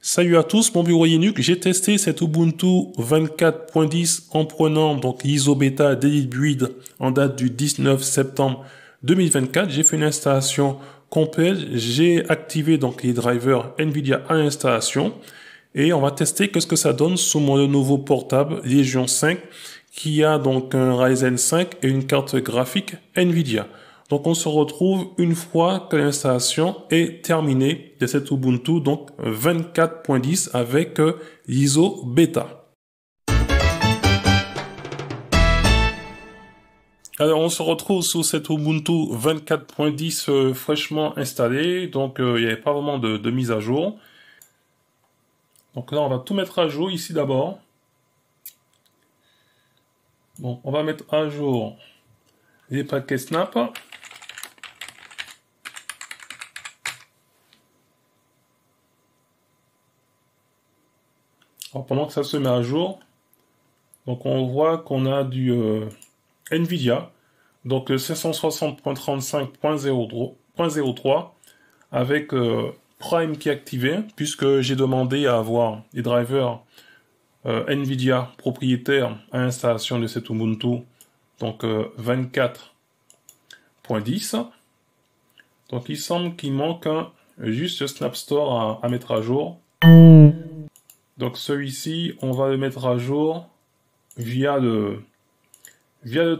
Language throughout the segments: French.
Salut à tous, mon bureau Linux, j'ai testé cet Ubuntu 24.10 en prenant donc l'ISO bêta d'Elite Build en date du 19 septembre 2024. J'ai fait une installation complète, j'ai activé donc les drivers NVIDIA à l'installation et on va tester qu'est-ce que ça donne sur mon nouveau portable Legion 5 qui a donc un Ryzen 5 et une carte graphique NVIDIA. Donc on se retrouve une fois que l'installation est terminée de cet Ubuntu donc 24.10 avec l'ISO bêta. Alors on se retrouve sous cet Ubuntu 24.10 fraîchement installé, donc il n'y avait pas vraiment de mise à jour. Donc là on va tout mettre à jour ici d'abord. Bon, on va mettre à jour les paquets Snap. Alors, pendant que ça se met à jour, donc on voit qu'on a du NVIDIA, donc 560.35.03 avec Prime qui est activé, puisque j'ai demandé à avoir les drivers NVIDIA propriétaires à l'installation de cet Ubuntu, donc 24.10. Donc il semble qu'il manque juste Snap Store à mettre à jour. Donc celui-ci, on va le mettre à jour via le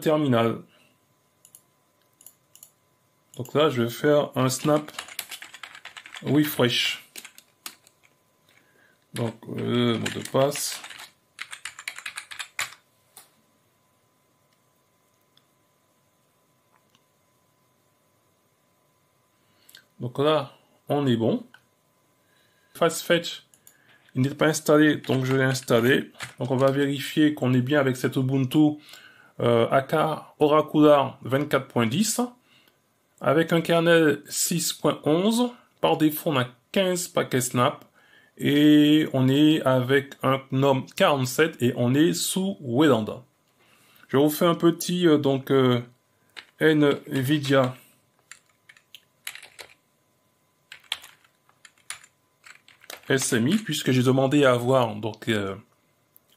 terminal. Donc là, je vais faire un snap refresh. Donc le mot de passe. Donc là, on est bon. Fast Fetch, il n'est pas installé, donc je l'ai installé. Donc on va vérifier qu'on est bien avec cet Ubuntu AK Oracular 24.10 avec un kernel 6.11. Par défaut, on a 15 paquets Snap et on est avec un GNOME 47 et on est sous Wayland. Je vous fais un petit NVIDIA SMI, puisque j'ai demandé à avoir donc le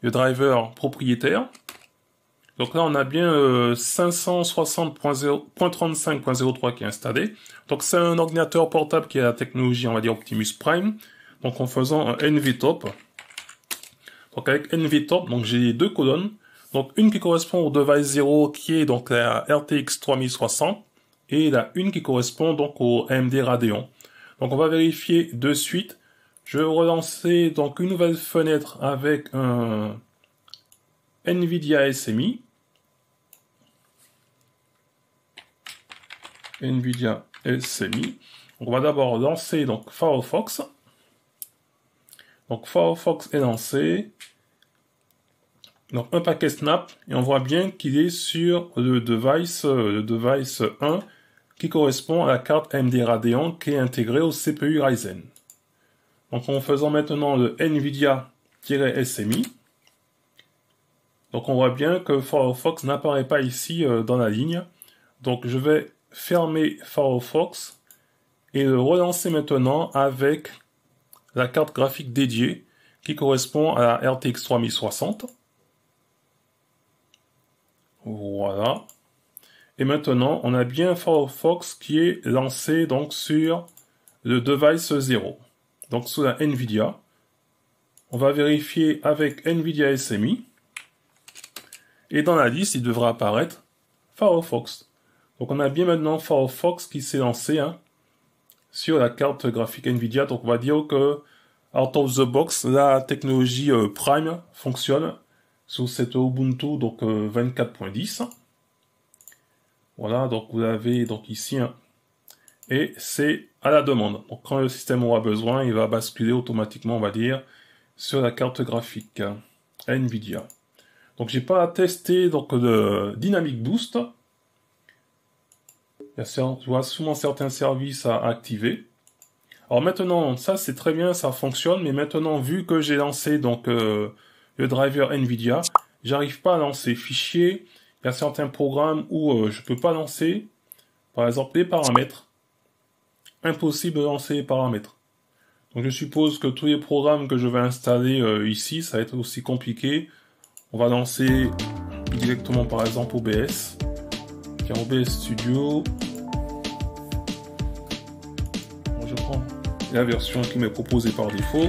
driver propriétaire. Donc là, on a bien 560.35.03 qui est installé. Donc c'est un ordinateur portable qui a la technologie, on va dire Optimus Prime. Donc en faisant un NVTop. Donc avec NVTop, donc j'ai deux colonnes. Donc une qui correspond au device 0 qui est donc la RTX 3060 et la une qui correspond donc au AMD Radeon. Donc on va vérifier de suite. Je vais relancer donc une nouvelle fenêtre avec un NVIDIA SMI. NVIDIA SMI. On va d'abord lancer donc Firefox. Donc Firefox est lancé. Donc un paquet Snap et on voit bien qu'il est sur le device 1 qui correspond à la carte AMD Radeon qui est intégrée au CPU Ryzen. Donc en faisant maintenant le NVIDIA-SMI, donc on voit bien que Firefox n'apparaît pas ici dans la ligne. Donc je vais fermer Firefox et le relancer maintenant avec la carte graphique dédiée qui correspond à la RTX 3060. Voilà. Et maintenant, on a bien Firefox qui est lancé donc sur le device 0. Donc sous la NVIDIA. On va vérifier avec NVIDIA SMI. Et dans la liste, il devra apparaître Firefox. Donc on a bien maintenant Firefox qui s'est lancé sur la carte graphique NVIDIA. Donc on va dire que out of the box, la technologie Prime fonctionne sur cet Ubuntu donc 24.10. Voilà, donc vous l'avez donc ici et c'est à la demande. Donc quand le système aura besoin, il va basculer automatiquement, on va dire, sur la carte graphique NVIDIA. Donc j'ai pas testé donc le Dynamic Boost. Il y a souvent certains services à activer. Alors maintenant, ça c'est très bien, ça fonctionne, mais maintenant vu que j'ai lancé donc le driver NVIDIA, j'arrive pas à lancer fichier. Il y a certains programmes où je peux pas lancer, par exemple les paramètres. Impossible de lancer les paramètres. Donc je suppose que tous les programmes que je vais installer ici, ça va être aussi compliqué. On va lancer directement par exemple OBS. Tiens, OBS Studio. Bon, je prends la version qui m'est proposée par défaut.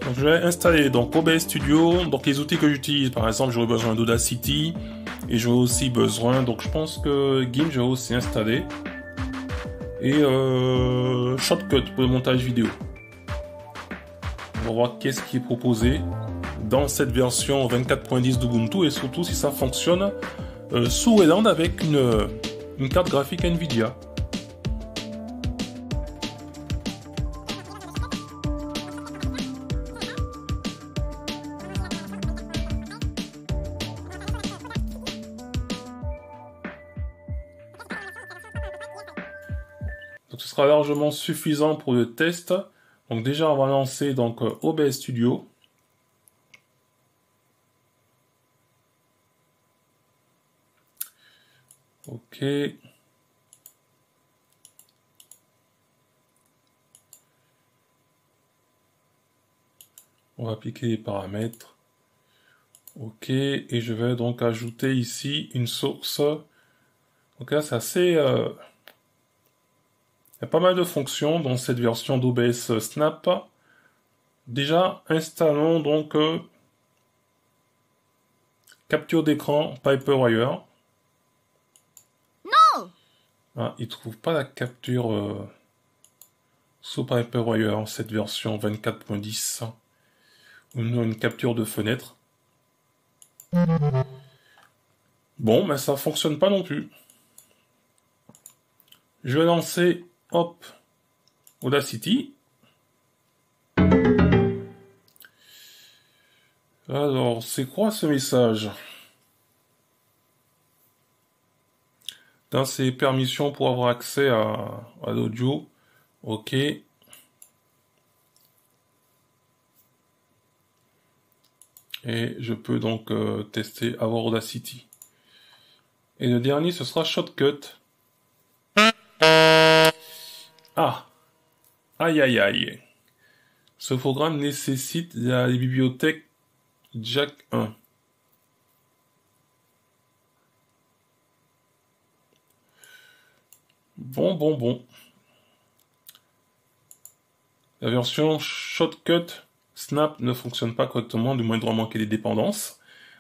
Donc, je vais installer donc OBS Studio. Donc les outils que j'utilise, par exemple, j'aurai besoin d'Audacity et j'aurai aussi besoin. Donc je pense que GIMP, je vais aussi installer. Et Shotcut pour le montage vidéo. On va voir qu'est-ce qui est proposé dans cette version 24.10 d'Ubuntu et surtout si ça fonctionne sous Wayland avec une carte graphique Nvidia. Donc ce sera largement suffisant pour le test. Donc déjà on va lancer donc OBS Studio. Ok. On va appliquer les paramètres. Ok. Et je vais donc ajouter ici une source. Donc là c'est assez... Il y a pas mal de fonctions dans cette version d'OBS Snap. Déjà, installons donc capture d'écran Piperwire. Non. Ah, il trouve pas la capture sous Piperwire, cette version 24.10. Ou une capture de fenêtre. Bon, mais ça fonctionne pas non plus. Je vais lancer... Hop, Audacity. Alors, c'est quoi ce message? Dans ces permissions pour avoir accès à l'audio. Ok. Et je peux donc tester avoir Audacity. Et le dernier, ce sera Shotcut. Ah, aïe aïe aïe. Ce programme nécessite la bibliothèque Jack 1. Bon. La version Shotcut Snap ne fonctionne pas correctement, du moins il doit manquer des dépendances.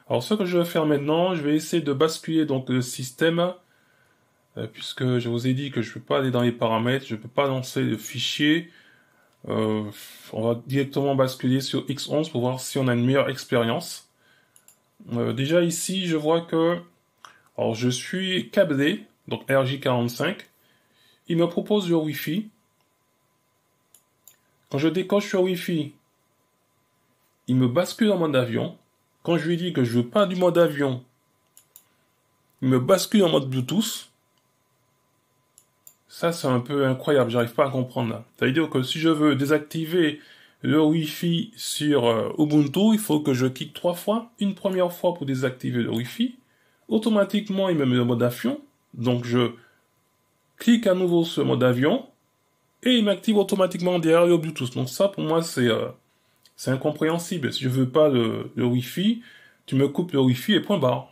Alors ce que je vais faire maintenant, je vais essayer de basculer donc le système. Puisque je vous ai dit que je ne peux pas aller dans les paramètres, je ne peux pas lancer le fichier. On va directement basculer sur X11 pour voir si on a une meilleure expérience. Déjà ici, je vois que alors je suis câblé, donc RJ45. Il me propose le Wi-Fi. Quand je décoche sur Wi-Fi, il me bascule en mode avion. Quand je lui dis que je veux pas du mode avion, il me bascule en mode Bluetooth. Ça, c'est un peu incroyable, j'arrive pas à comprendre là. Ça veut dire que si je veux désactiver le Wi-Fi sur Ubuntu, il faut que je clique 3 fois. Une première fois pour désactiver le Wi-Fi. Automatiquement, il me met le mode avion. Donc, je clique à nouveau sur le mode avion. Et il m'active automatiquement derrière le Bluetooth. Donc ça, pour moi, c'est incompréhensible. Si je veux pas le Wi-Fi, tu me coupes le Wi-Fi et point barre.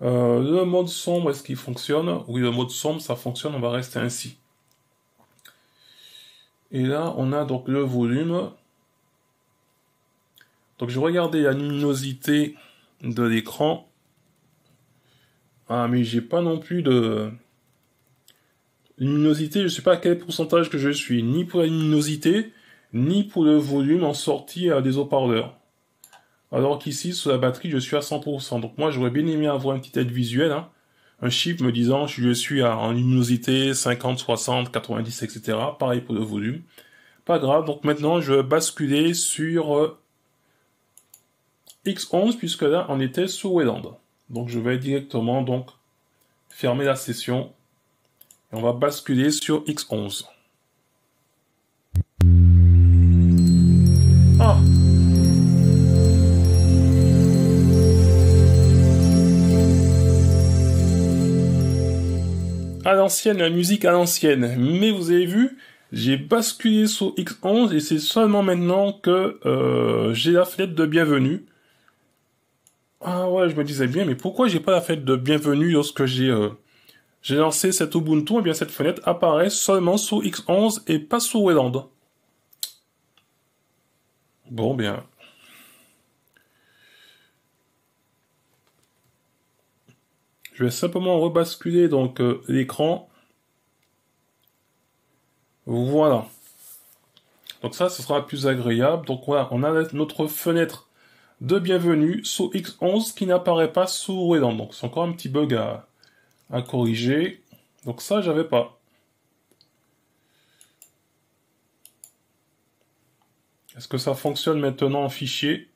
Le mode sombre, est-ce qu'il fonctionne? Oui, le mode sombre, ça fonctionne, on va rester ainsi. Et là, on a donc le volume. Donc, je vais regarder la luminosité de l'écran. Ah, mais j'ai pas non plus de... Luminosité, je sais pas à quel pourcentage que je suis, ni pour la luminosité, ni pour le volume en sortie des haut-parleurs. Alors qu'ici, sur la batterie, je suis à 100%. Donc moi, j'aurais bien aimé avoir une petite aide visuelle, hein. Un chiffre me disant je suis en luminosité 50, 60, 90, etc. Pareil pour le volume. Pas grave, donc maintenant, je vais basculer sur X11, puisque là, on était sur Wayland. Donc je vais directement donc fermer la session. Et on va basculer sur X11. Ah! à l'ancienne, la musique à l'ancienne. Mais vous avez vu, j'ai basculé sur X11 et c'est seulement maintenant que j'ai la fenêtre de bienvenue. Ah ouais, je me disais bien, mais pourquoi j'ai pas la fenêtre de bienvenue lorsque j'ai lancé cet Ubuntu? Eh bien, cette fenêtre apparaît seulement sur X11 et pas sur Wayland. Bon, bien. Je vais simplement rebasculer donc l'écran. Voilà. Donc ça, ce sera plus agréable. Donc voilà, on a notre fenêtre de bienvenue sous X11 qui n'apparaît pas sous Wayland. Donc c'est encore un petit bug à corriger. Donc ça, j'avais pas. Est-ce que ça fonctionne maintenant en fichier?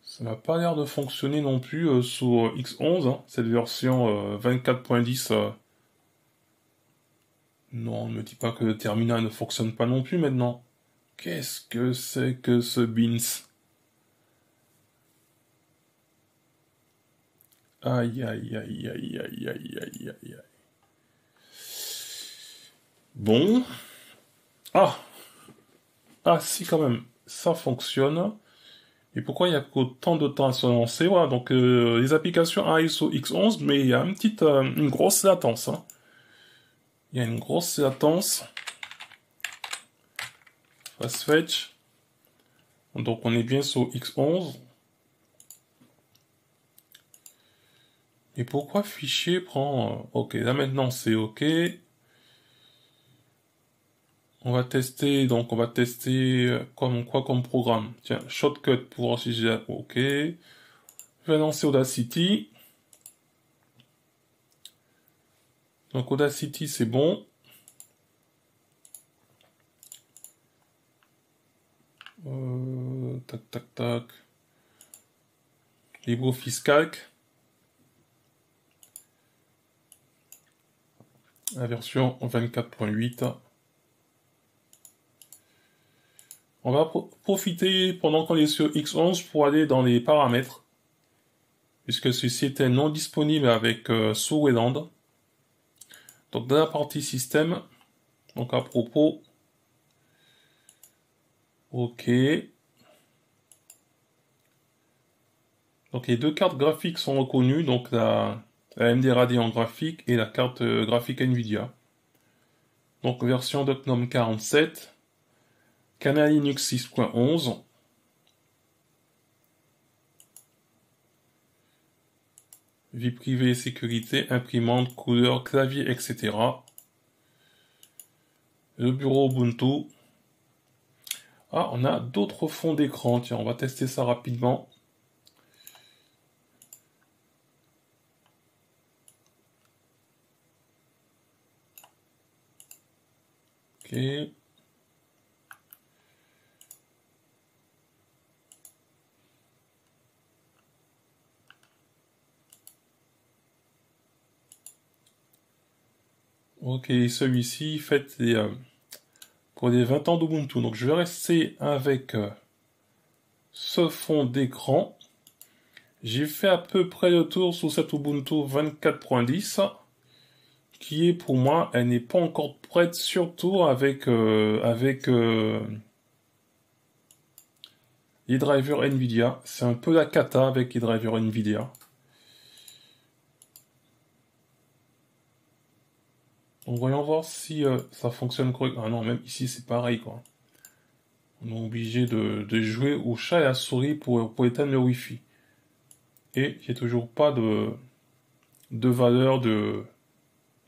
Ça n'a pas l'air de fonctionner non plus sous X11, hein, cette version 24.10. Non, ne me dis pas que le terminal ne fonctionne pas non plus maintenant. Qu'est-ce que c'est que ce Beans? Aïe, aïe, aïe, aïe, aïe, aïe, aïe, aïe. Bon. Ah! Ah, si, quand même. Ça fonctionne. Et pourquoi il y a autant de temps à se lancer? Voilà, donc les applications arrivent sur X11, mais il y a une grosse latence. Hein. Il y a une grosse latence. Fast fetch. Donc on est bien sur X11. Et pourquoi fichier prend... Ok, là maintenant c'est ok. On va tester comme quoi comme programme. Tiens, shortcut pour voir si j'ai... Ok. Je vais lancer Audacity. Donc Audacity c'est bon. Tac tac tac. LibreOffice Calc. La version 24.8. On va profiter pendant qu'on est sur X11 pour aller dans les paramètres, puisque ceci était non disponible avec sous Wayland. Donc dans la partie système, donc à propos, ok. Donc les deux cartes graphiques sont reconnues, donc la AMD Radeon graphique et la carte graphique Nvidia. Donc version de GNOME 47, Kernel Linux 6.11. Vie privée et sécurité, imprimante, couleur, clavier, etc. Le bureau Ubuntu. Ah, on a d'autres fonds d'écran. Tiens, on va tester ça rapidement. Ok. Ok, celui-ci fait pour les 20 ans d'Ubuntu. Donc je vais rester avec ce fond d'écran. J'ai fait à peu près le tour sur cette Ubuntu 24.10 qui est pour moi, elle n'est pas encore prête, surtout avec les drivers Nvidia. C'est un peu la cata avec les drivers Nvidia. Donc voyons voir si ça fonctionne correctement. Ah non, même ici c'est pareil quoi. On est obligé de jouer au chat et à la souris pour éteindre le Wi-Fi. Et il n'y a toujours pas de valeur de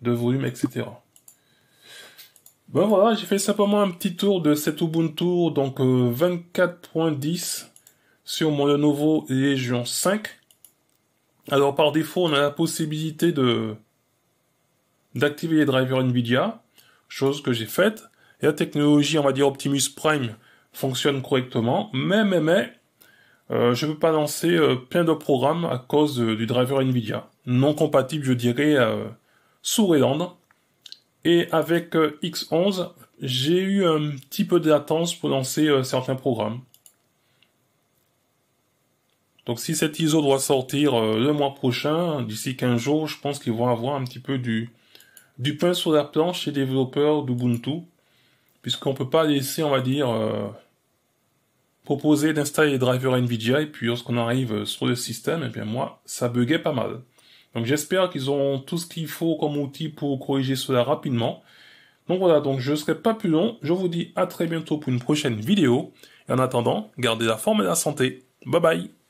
volume, etc. Ben voilà, j'ai fait simplement un petit tour de cet Ubuntu, donc 24.10 sur mon Lenovo Legion 5. Alors par défaut, on a la possibilité d'activer les drivers Nvidia, chose que j'ai faite. Et la technologie, on va dire Optimus Prime, fonctionne correctement, mais je ne peux pas lancer plein de programmes à cause du driver Nvidia. Non compatible, je dirais, sous Wayland. Et avec X11, j'ai eu un petit peu de latence pour lancer certains programmes. Donc si cette ISO doit sortir le mois prochain, d'ici 15 jours, je pense qu'ils vont avoir un petit peu du pain sur la planche chez les développeurs d'Ubuntu, puisqu'on peut pas laisser, on va dire, proposer d'installer les drivers Nvidia, et puis lorsqu'on arrive sur le système, et bien moi, ça buguait pas mal. Donc j'espère qu'ils auront tout ce qu'il faut comme outil pour corriger cela rapidement. Donc voilà, donc je ne serai pas plus long, je vous dis à très bientôt pour une prochaine vidéo, et en attendant, gardez la forme et la santé. Bye bye.